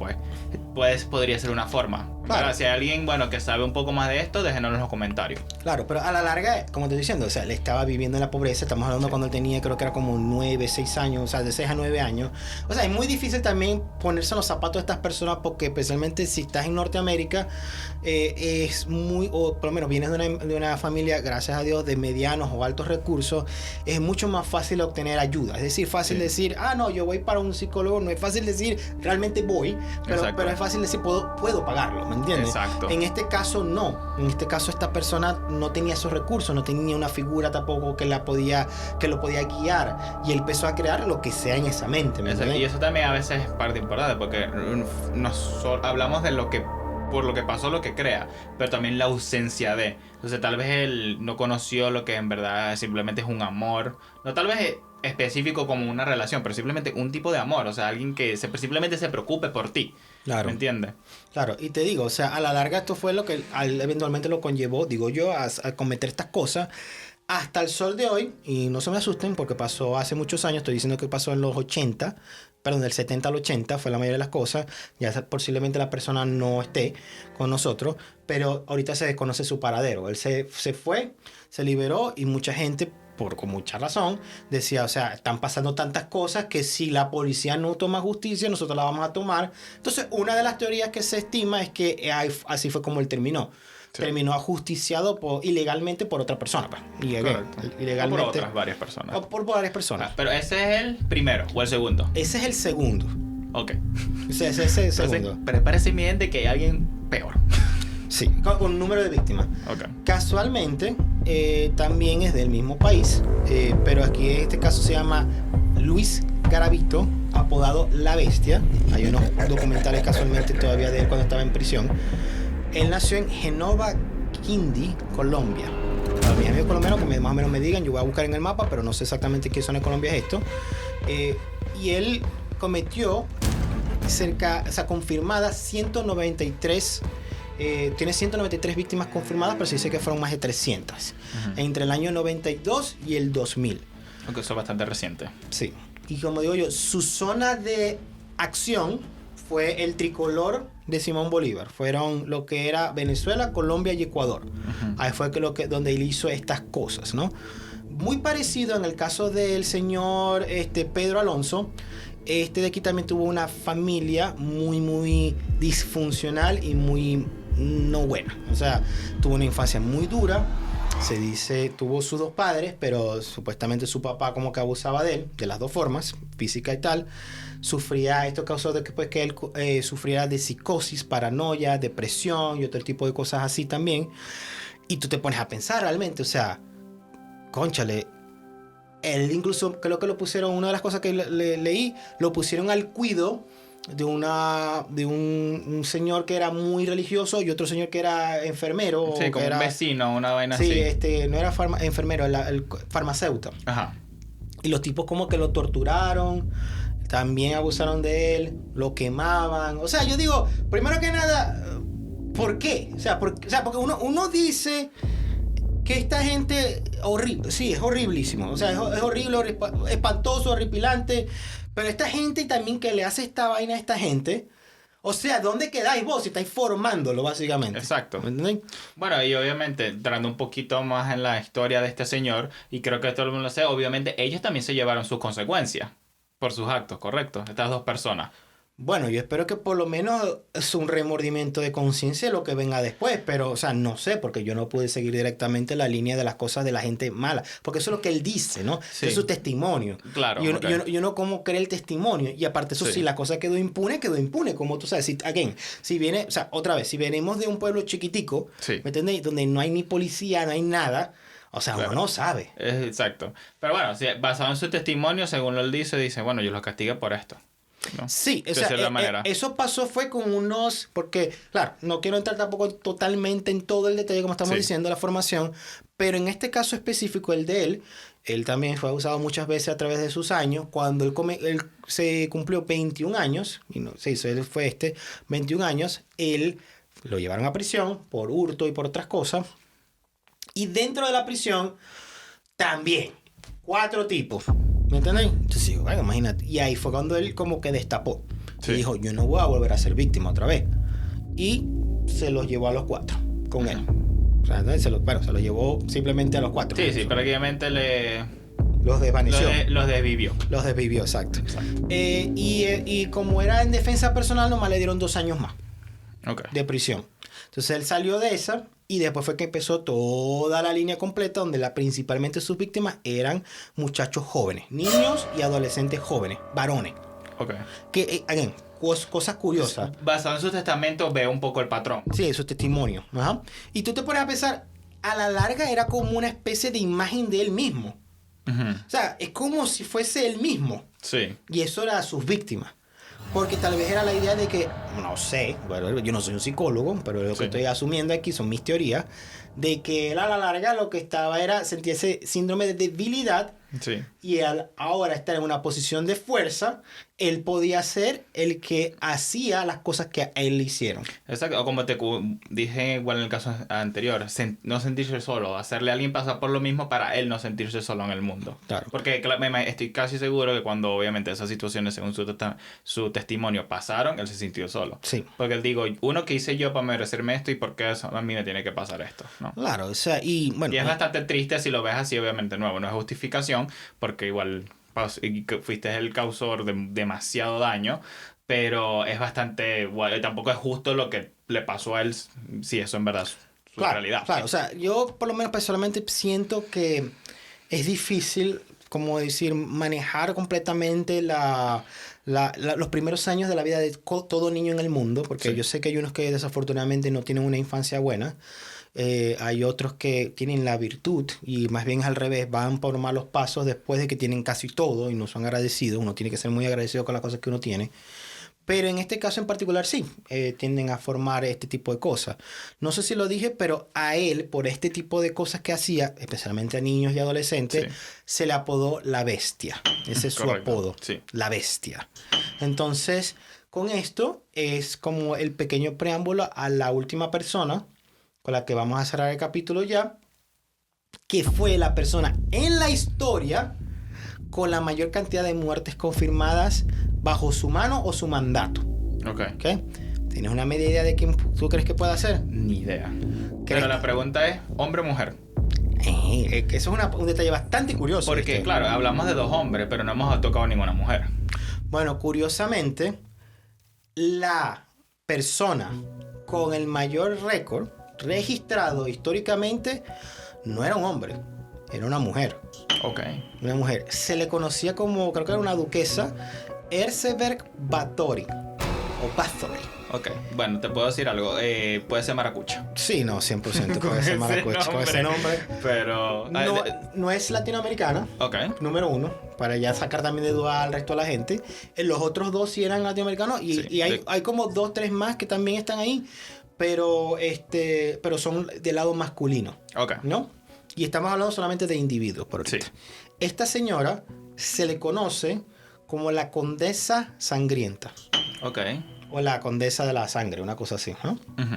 pues podría ser una forma. Claro. Si hay alguien, bueno, que sabe un poco más de esto, déjenos en los comentarios. Claro, pero a la larga, como te estoy diciendo, o sea, él estaba viviendo en la pobreza. Estamos hablando cuando él tenía, creo que era como 9, 6 años, o sea, de 6 a 9 años. O sea, es muy difícil también ponerse en los zapatos de estas personas porque especialmente si estás en Norteamérica, es muy, o por lo menos vienes de una familia, gracias a Dios, de medianos o altos recursos, es mucho más fácil obtener ayuda. Es decir, fácil decir, no, yo voy para un psicólogo. No es fácil decir, realmente voy, pero es fácil decir, puedo pagarlo, ¿me entiendes? Exacto. En este caso no. En este caso esta persona no tenía esos recursos, no tenía una figura tampoco que lo podía guiar, y él empezó a crear lo que sea en esa mente, ¿me entiendes? Y eso también a veces es parte importante porque hablamos de lo que por lo que pasó, lo que crea, pero también la ausencia de. Entonces tal vez él no conoció lo que en verdad simplemente es un amor, no tal vez específico como una relación, pero simplemente un tipo de amor, o sea, alguien que simplemente se preocupe por ti. Claro. ¿Me entiendes? Claro, y te digo, o sea, a la larga esto fue lo que eventualmente lo conllevó, digo yo, a cometer estas cosas. Hasta el sol de hoy, y no se me asusten porque pasó hace muchos años, estoy diciendo que pasó en los 80, perdón, del 70 al 80 fue la mayoría de las cosas, ya posiblemente la persona no esté con nosotros, pero ahorita se desconoce su paradero. Él se fue, se liberó y mucha gente, con mucha razón, decía, o sea, están pasando tantas cosas que si la policía no toma justicia, nosotros la vamos a tomar. Entonces, una de las teorías que se estima es que así fue como él terminó. Sí. Terminó ajusticiado ilegalmente por otra persona. Ilegalmente. O por otras varias personas. O por varias personas. Pero ese es el primero o el segundo. Ese es el segundo. Ok. Ese es el segundo. Entonces, prepárese bien de que hay alguien peor. Sí, con un número de víctimas. Okay. Casualmente, también es del mismo país, pero aquí en este caso se llama Luis Garavito, apodado La Bestia. Hay unos documentales casualmente todavía de él cuando estaba en prisión. Él nació en Genova, Quindío, Colombia. Para mis amigos colombianos que más o menos me digan, yo voy a buscar en el mapa, pero no sé exactamente qué zona de Colombia es esto. Y él cometió confirmadas 193. Tiene 193 víctimas confirmadas, pero se dice que fueron más de 300 entre el año 92 y el 2000. Aunque eso es bastante reciente. Sí. Y como digo yo, su zona de acción fue el tricolor de Simón Bolívar. Fueron lo que era Venezuela, Colombia y Ecuador. Ahí fue donde él hizo estas cosas, ¿no? Muy parecido en el caso del señor Pedro Alonso. De aquí también tuvo una familia muy, muy disfuncional y muy no buena. O sea, tuvo una infancia muy dura. Se dice, tuvo sus dos padres, pero supuestamente su papá como que abusaba de él, de las dos formas, física y tal. Esto causó que él sufriera de psicosis, paranoia, depresión y otro tipo de cosas así también. Y tú te pones a pensar realmente, o sea, cónchale, él incluso, creo que lo pusieron, una de las cosas que leí, lo pusieron al cuido de un señor que era muy religioso y otro señor que era enfermero. Sí, como un vecino, una vaina así. Sí, no era enfermero, el farmacéutico. Ajá. Y los tipos como que lo torturaron, también abusaron de él, lo quemaban. O sea, yo digo, primero que nada, ¿por qué? O sea, porque uno dice... que esta gente horrible, sí, es horriblísimo, o sea, es horrible, espantoso, horripilante, pero esta gente también que le hace esta vaina a esta gente, o sea, ¿dónde quedáis vos si estáis formándolo, básicamente? Exacto. ¿Me entendéis? Bueno, y obviamente, entrando un poquito más en la historia de este señor, y creo que todo el mundo lo sabe, obviamente ellos también se llevaron sus consecuencias por sus actos, ¿correcto? Estas dos personas. Bueno, yo espero que por lo menos es un remordimiento de conciencia lo que venga después, pero, o sea, no sé, porque yo no pude seguir directamente la línea de las cosas de la gente mala, porque eso es lo que él dice, ¿no? Sí. Es su testimonio. Claro. Yo no como creer el testimonio, y aparte eso sí, la cosa quedó impune, como tú sabes. Si viene, o sea, otra vez, si venimos de un pueblo chiquitico, Sí. ¿me entendéis? Donde no hay ni policía, no hay nada, o sea, Claro. uno no sabe. Exacto. Pero bueno, basado en su testimonio, según él dice, bueno, yo los castigué por esto, ¿no? Sí, o Esa sea, es la manera. eso pasó fue con unos, porque, claro, no quiero entrar tampoco totalmente en todo el detalle como estamos Sí. diciendo, la formación, pero en este caso específico, el de él también fue abusado muchas veces a través de sus años, cuando él se cumplió 21 años, y no se hizo, él fue 21 años, él lo llevaron a prisión por hurto y por otras cosas, y dentro de la prisión también, 4 tipos. ¿Me entendéis? Entonces digo, bueno, imagínate. Y ahí fue cuando él como que destapó. Sí. Y dijo, yo no voy a volver a ser víctima otra vez. Y se los llevó a los 4 con él. O sea, entonces se los llevó simplemente a los 4. Sí, prácticamente Los desvaneció. los desvivió. Los desvivió, exacto. Y como era en defensa personal, nomás le dieron 2 años más Ok. de prisión. Entonces él salió de esa y después fue que empezó toda la línea completa donde principalmente sus víctimas eran muchachos jóvenes, niños y adolescentes jóvenes, varones. Ok. Que, again, cosas curiosas. Basado en su testamento, veo un poco el patrón. Sí, esos testimonios. Ajá. Y tú te pones a pensar, a la larga era como una especie de imagen de él mismo. Ujú. O sea, es como si fuese él mismo. Sí. Y eso era a sus víctimas. Porque tal vez era la idea de que, no sé, bueno, yo no soy un psicólogo, pero lo que Sí. estoy asumiendo aquí son mis teorías, de que él a la larga lo que estaba era sentir ese síndrome de debilidad Sí. y al ahora estar en una posición de fuerza, él podía ser el que hacía las cosas que a él le hicieron. Exacto, o como dije igual en el caso anterior, no sentirse solo, hacerle a alguien pasar por lo mismo para él no sentirse solo en el mundo. Claro. Porque estoy casi seguro que cuando obviamente esas situaciones según su testimonio pasaron, él se sintió solo. Sí. Porque él digo, uno que hice yo para merecerme esto y por qué a mí me tiene que pasar esto, ¿no? Claro, o sea, y bueno. Y es bastante triste si lo ves así, obviamente, nuevo, no es justificación, porque igual fuiste el causor de demasiado daño, pero es bastante, bueno, tampoco es justo lo que le pasó a él, si eso en verdad es su realidad. Claro, o sea, yo por lo menos personalmente siento que es difícil, como decir, manejar completamente los primeros años de la vida de todo niño en el mundo, porque Sí. yo sé que hay unos que desafortunadamente no tienen una infancia buena. Hay otros que tienen la virtud y más bien es al revés, van por malos pasos después de que tienen casi todo y no son agradecidos. Uno tiene que ser muy agradecido con las cosas que uno tiene. Pero en este caso en particular sí, tienden a formar este tipo de cosas. No sé si lo dije, pero a él, por este tipo de cosas que hacía, especialmente a niños y adolescentes, Sí. se le apodó la bestia. Ese es su Correcto, apodo, sí. la bestia. Entonces, con esto es como el pequeño preámbulo a la última persona con la que vamos a cerrar el capítulo ya, que fue la persona en la historia con la mayor cantidad de muertes confirmadas bajo su mano o su mandato. Ok. ¿Ok? ¿Tienes una media idea de quién tú crees que puede ser? Ni idea. ¿Crees? Pero la pregunta es, ¿hombre o mujer? Que eso es un detalle bastante curioso. Porque, ¿viste? claro, hablamos de 2 hombres, pero no hemos tocado ninguna mujer. Bueno, curiosamente, la persona con el mayor récord registrado históricamente no era un hombre, era una mujer. Ok. Una mujer. Se le conocía como, creo que era una duquesa, Erceberg Báthory. O Bathory. Ok. Bueno, te puedo decir algo. Puede ser maracucha. Sí, no, 100% puede ser maracucha con ese nombre. Pero... No es latinoamericana, Ok. número 1, para ya sacar también de duda al resto de la gente. Los otros 2 sí eran latinoamericanos y, Sí, y hay como 2, 3 más que también están ahí, pero son del lado masculino, Ok. ¿no? Y estamos hablando solamente de individuos por ahorita. Sí. Esta señora se le conoce como la condesa sangrienta Ok. o la condesa de la sangre, una cosa así, ¿no? Ujú.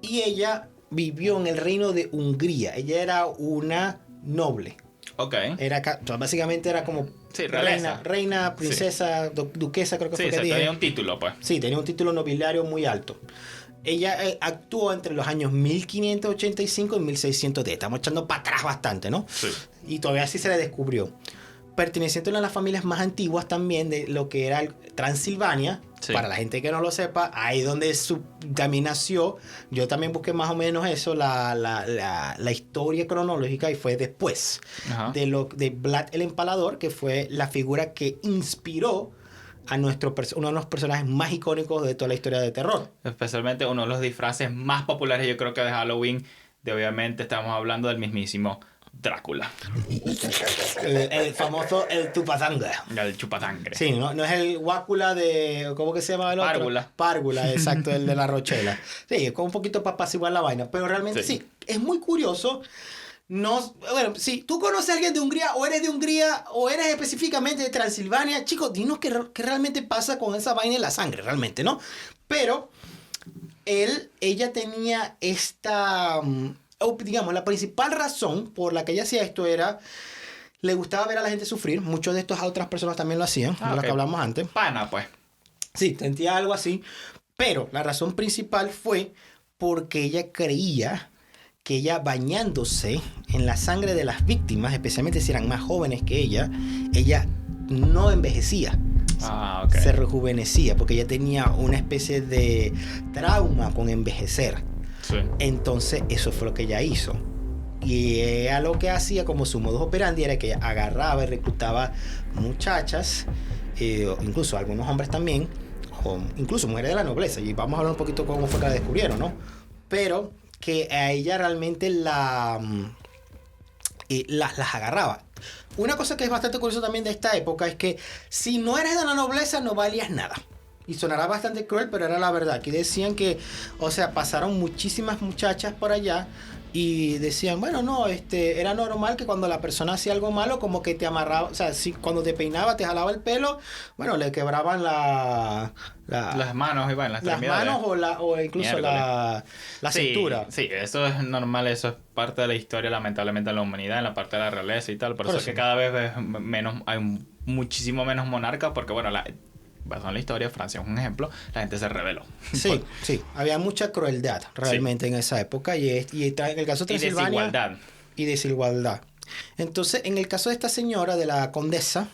Y ella vivió en el reino de Hungría. Ella era una noble. Ok. Básicamente era como Sí, realeza. reina, princesa, duquesa, creo que Sí, fue que se dije. tenía un título, pues. Sí, tenía un título nobiliario muy alto. Ella actuó entre los años 1585 y 1610. Estamos echando para atrás bastante, ¿no? Sí. Y todavía sí se le descubrió. Perteneciente a las familias más antiguas también de lo que era Transilvania. Sí. Para la gente que no lo sepa, ahí donde también nació. Yo también busqué más o menos eso, la historia cronológica, y fue después Ajá. de Vlad el Empalador, que fue la figura que inspiró a uno de los personajes más icónicos de toda la historia de terror. Especialmente uno de los disfraces más populares, yo creo que de Halloween. Obviamente estamos hablando del mismísimo Drácula. El famoso el tupasangre. El chupasangre. Sí, no es el Guácula de... ¿Cómo que se llama el otro? Párvula. Párvula, exacto, el de la Rochela. Sí, es como un poquito para apaciguar la vaina. Pero realmente sí, es muy curioso. No, bueno, si tú conoces a alguien de Hungría, o eres de Hungría, o eres específicamente de Transilvania, chicos, dinos qué realmente pasa con esa vaina en la sangre, realmente, ¿no? Pero ella tenía esta... digamos, la principal razón por la que ella hacía esto era... Le gustaba ver a la gente sufrir. Muchos de estos otras personas también lo hacían, de lo que hablamos antes. Pana, pues. Sí, sentía algo así. Pero la razón principal fue porque ella creía que ella, bañándose en la sangre de las víctimas, especialmente si eran más jóvenes que ella no envejecía. Ah, ok. Se rejuvenecía porque ella tenía una especie de trauma con envejecer. Sí. Entonces eso fue lo que ella hizo. Y ella lo que hacía como su modus operandi era que ella agarraba y reclutaba muchachas, incluso algunos hombres también, o incluso mujeres de la nobleza. Y vamos a hablar un poquito cómo fue que la descubrieron, ¿no? Pero que a ella realmente las agarraba. Una cosa que es bastante curiosa también de esta época es que si no eres de la nobleza no valías nada. Y sonará bastante cruel, pero era la verdad. Aquí decían que, o sea, pasaron muchísimas muchachas por allá y decían, bueno, no, era normal que cuando la persona hacía algo malo, como que te amarraba, o sea, si cuando te peinaba, te jalaba el pelo, bueno, le quebraban las manos, Iván, las manos o incluso la cintura. Sí, eso es normal, eso es parte de la historia, lamentablemente, de la humanidad, en la parte de la realeza y tal. Por eso es que cada vez hay muchísimo menos monarcas, porque, bueno, basado en la historia, Francia es un ejemplo, la gente se rebeló. Sí, sí, había mucha crueldad realmente en esa época y en el caso de Transilvania... Y desigualdad. Entonces, en el caso de esta señora, de la condesa,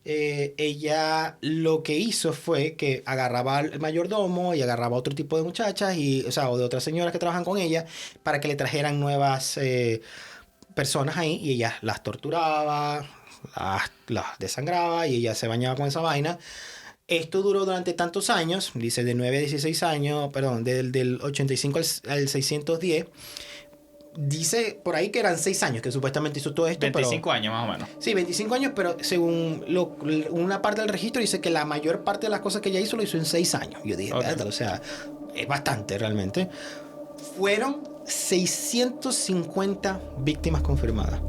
ella lo que hizo fue que agarraba al mayordomo y agarraba a otro tipo de muchachas, o de otras señoras que trabajan con ella, para que le trajeran nuevas personas ahí, y ella las torturaba, las desangraba y ella se bañaba con esa vaina. Esto duró durante tantos años, dice de 9 a 16 años, perdón, del 85 al 610. Dice por ahí que eran 6 años que supuestamente hizo todo esto. 25 años más o menos. Sí, 25 años, pero según una parte del registro dice que la mayor parte de las cosas que ella hizo lo hizo en 6 años. Yo dije, okay. O sea, es bastante realmente. Fueron 650 víctimas confirmadas.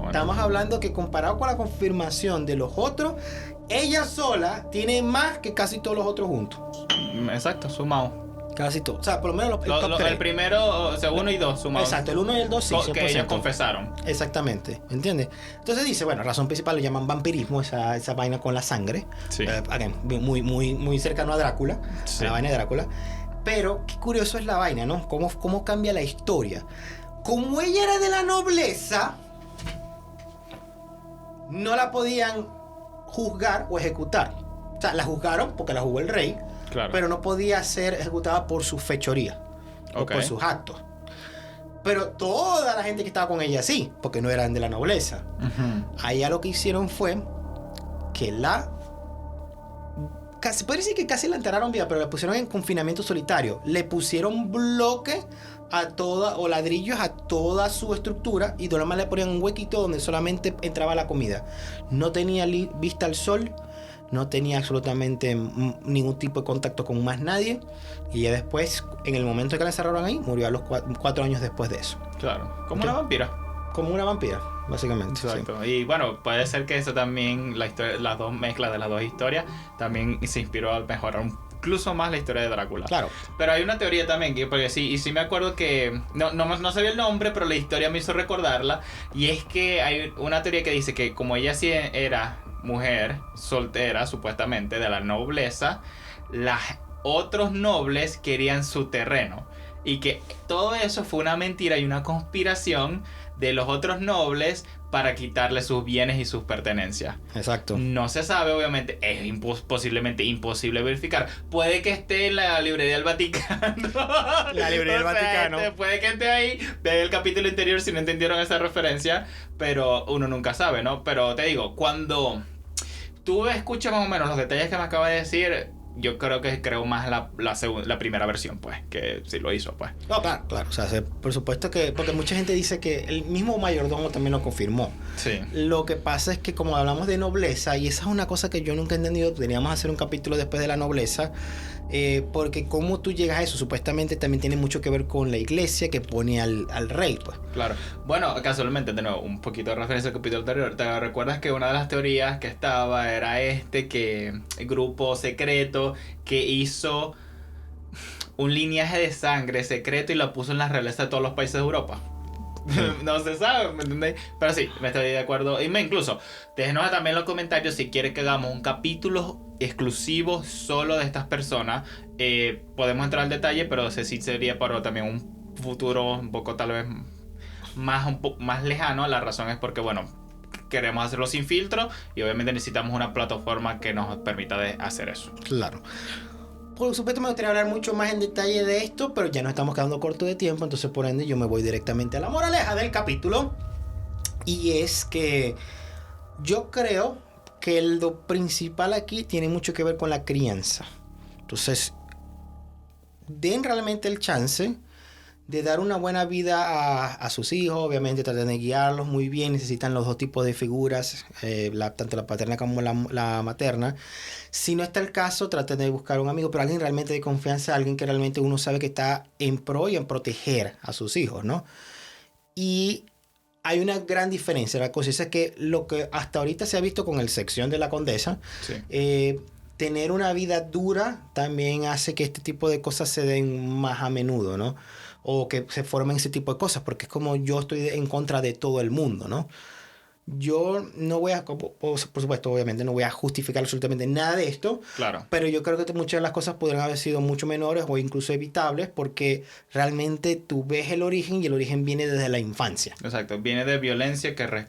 Estamos hablando que comparado con la confirmación de los otros, ella sola tiene más que casi todos los otros juntos. Exacto, sumado. Casi todo. O sea, por lo menos el top 3. El primero, o sea, 1 y 2 sumados. Exacto, el 1 y el 2 sí, 100%. Que ellos confesaron. Exactamente, ¿entiendes? Entonces dice, bueno, razón principal lo llaman vampirismo, esa vaina con la sangre. Sí. Again, muy cercano a Drácula, sí. A la vaina de Drácula. Pero qué curioso es la vaina, ¿no? Cómo cambia la historia. Como ella era de la nobleza, no la podían juzgar o ejecutar. O sea, la juzgaron porque la juzgó el rey, claro, pero no podía ser ejecutada por su fechoría, o por sus actos. Pero toda la gente que estaba con ella sí, porque no eran de la nobleza. Allá lo que hicieron fue que se puede decir que casi la enterraron viva, pero la pusieron en confinamiento solitario. Le pusieron bloques a toda, o ladrillos a toda su estructura, y de lo más le ponían un huequito donde solamente entraba la comida. No tenía vista al sol, no tenía absolutamente ningún tipo de contacto con más nadie, y ya después, en el momento en que la encerraron ahí, murió a los 4 años después de eso. Claro, como una vampira. Como una vampira, básicamente. Exacto. Sí. Y bueno, puede ser que eso también, las dos mezclas de las dos historias, también se inspiró a mejorar incluso más la historia de Drácula. Claro. Pero hay una teoría también, porque sí, y sí me acuerdo que, no sabía el nombre, pero la historia me hizo recordarla, y es que hay una teoría que dice que como ella sí era mujer soltera, supuestamente, de la nobleza, los otros nobles querían su terreno. Y que todo eso fue una mentira y una conspiración de los otros nobles para quitarle sus bienes y sus pertenencias. Exacto. No se sabe, obviamente, es posiblemente imposible verificar. Puede que esté en la librería del Vaticano. La librería del Vaticano. Puede que esté ahí. Ve el capítulo anterior si no entendieron esa referencia. Pero uno nunca sabe, ¿no? Pero te digo, cuando tú escuchas más o menos los detalles que me acaba de decir, yo creo que creo más la primera versión, pues, que sí lo hizo, pues. No, claro. O sea, por supuesto que... Porque mucha gente dice que el mismo mayordomo también lo confirmó. Sí. Lo que pasa es que como hablamos de nobleza, y esa es una cosa que yo nunca he entendido, teníamos que hacer un capítulo después de la nobleza, porque cómo tú llegas a eso, supuestamente también tiene mucho que ver con la iglesia que pone al rey, pues. Claro. Bueno, casualmente, de nuevo, un poquito de referencia al capítulo anterior. ¿Te recuerdas que una de las teorías que estaba era que el grupo secreto que hizo un linaje de sangre secreto y lo puso en la realeza de todos los países de Europa? No se sabe, ¿me entendéis? Pero sí, me estoy de acuerdo. Y incluso, déjenos también en los comentarios si quieren que hagamos un capítulo exclusivo solo de estas personas. Podemos entrar al detalle, pero ese sí sería para también un futuro un poco tal vez más lejano. La razón es porque, bueno, queremos hacerlo sin filtro y obviamente necesitamos una plataforma que nos permita hacer eso. Claro. Por supuesto me gustaría hablar mucho más en detalle de esto, pero ya nos estamos quedando corto de tiempo, entonces por ende yo me voy directamente a la moraleja del capítulo. Y es que yo creo que lo principal aquí tiene mucho que ver con la crianza. Entonces, den realmente el chance de dar una buena vida a sus hijos. Obviamente traten de guiarlos muy bien. Necesitan los dos tipos de figuras, tanto la paterna como la materna. Si no está el caso, traten de buscar un amigo, pero alguien realmente de confianza, alguien que realmente uno sabe que está en pro y en proteger a sus hijos, ¿no? Y hay una gran diferencia. La cosa es que lo que hasta ahorita se ha visto con el sección de la Condesa, sí. Tener una vida dura también hace que este tipo de cosas se den más a menudo, ¿no? O que se formen ese tipo de cosas, porque es como yo estoy en contra de todo el mundo, ¿no? Yo no voy a, por supuesto, obviamente, no voy a justificar absolutamente nada de esto. Claro. Pero yo creo que muchas de las cosas podrían haber sido mucho menores o incluso evitables, porque realmente tú ves el origen y el origen viene desde la infancia. Exacto, viene de violencia que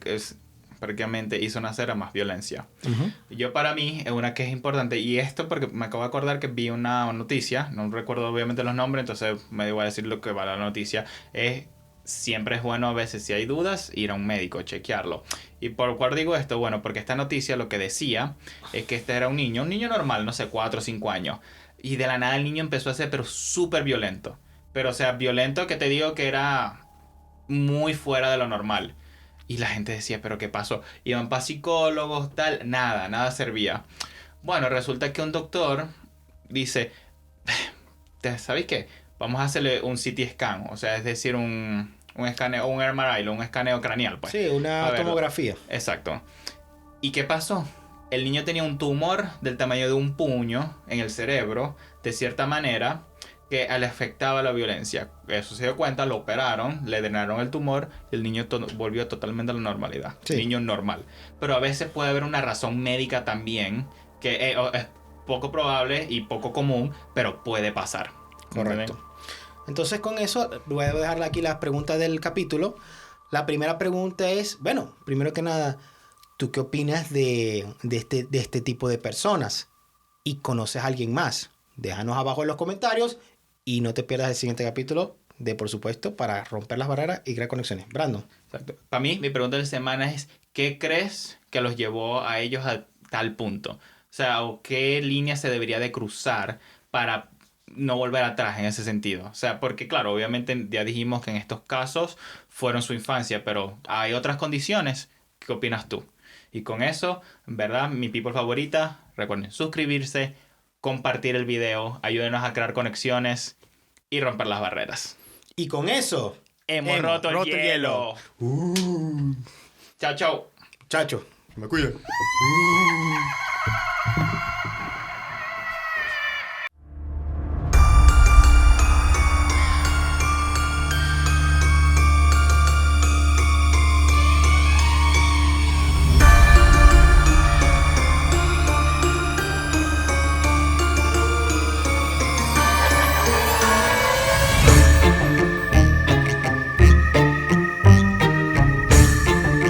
prácticamente hizo nacer a más violencia. Uh-huh. Yo para mí es una que es importante, y esto porque me acabo de acordar que vi una noticia, no recuerdo obviamente los nombres, entonces me voy a decir lo que va la noticia, siempre es bueno a veces si hay dudas ir a un médico, chequearlo. ¿Y por cuál digo esto? Bueno, porque esta noticia lo que decía es que este era un niño normal, no sé, 4 o 5 años, y de la nada el niño empezó a ser pero súper violento, pero o sea, violento que te digo que era muy fuera de lo normal. Y la gente decía, ¿pero qué pasó? Iban para psicólogos, tal, nada servía. Bueno, resulta que un doctor dice, ¿sabéis qué? Vamos a hacerle un CT scan, o sea, es decir, un escaneo, un MRI, un escaneo craneal, pues. Sí, una tomografía. Exacto. ¿Y qué pasó? El niño tenía un tumor del tamaño de un puño en el cerebro, de cierta manera, que le afectaba la violencia. Eso se dio cuenta, lo operaron, le drenaron el tumor y el niño volvió totalmente a la normalidad. Sí. Niño normal. Pero a veces puede haber una razón médica también, que es poco probable y poco común, pero puede pasar. Correcto. Entonces con eso voy a dejarle aquí las preguntas del capítulo. La primera pregunta es, bueno, primero que nada, ¿tú qué opinas de este tipo de personas? ¿Y conoces a alguien más? Déjanos abajo en los comentarios. Y no te pierdas el siguiente capítulo de, por supuesto, para romper las barreras y crear conexiones. Brandon. Exacto. Para mí, mi pregunta de la semana es, ¿qué crees que los llevó a ellos a tal punto? O sea, ¿o qué línea se debería de cruzar para no volver atrás en ese sentido? O sea, porque claro, obviamente ya dijimos que en estos casos fueron su infancia, pero hay otras condiciones. ¿Qué opinas tú? Y con eso, en verdad, mi people favorita, recuerden suscribirse, compartir el video, ayúdenos a crear conexiones y romper las barreras. Y con eso hemos roto el hielo. Chao. Chacho, me cuidan.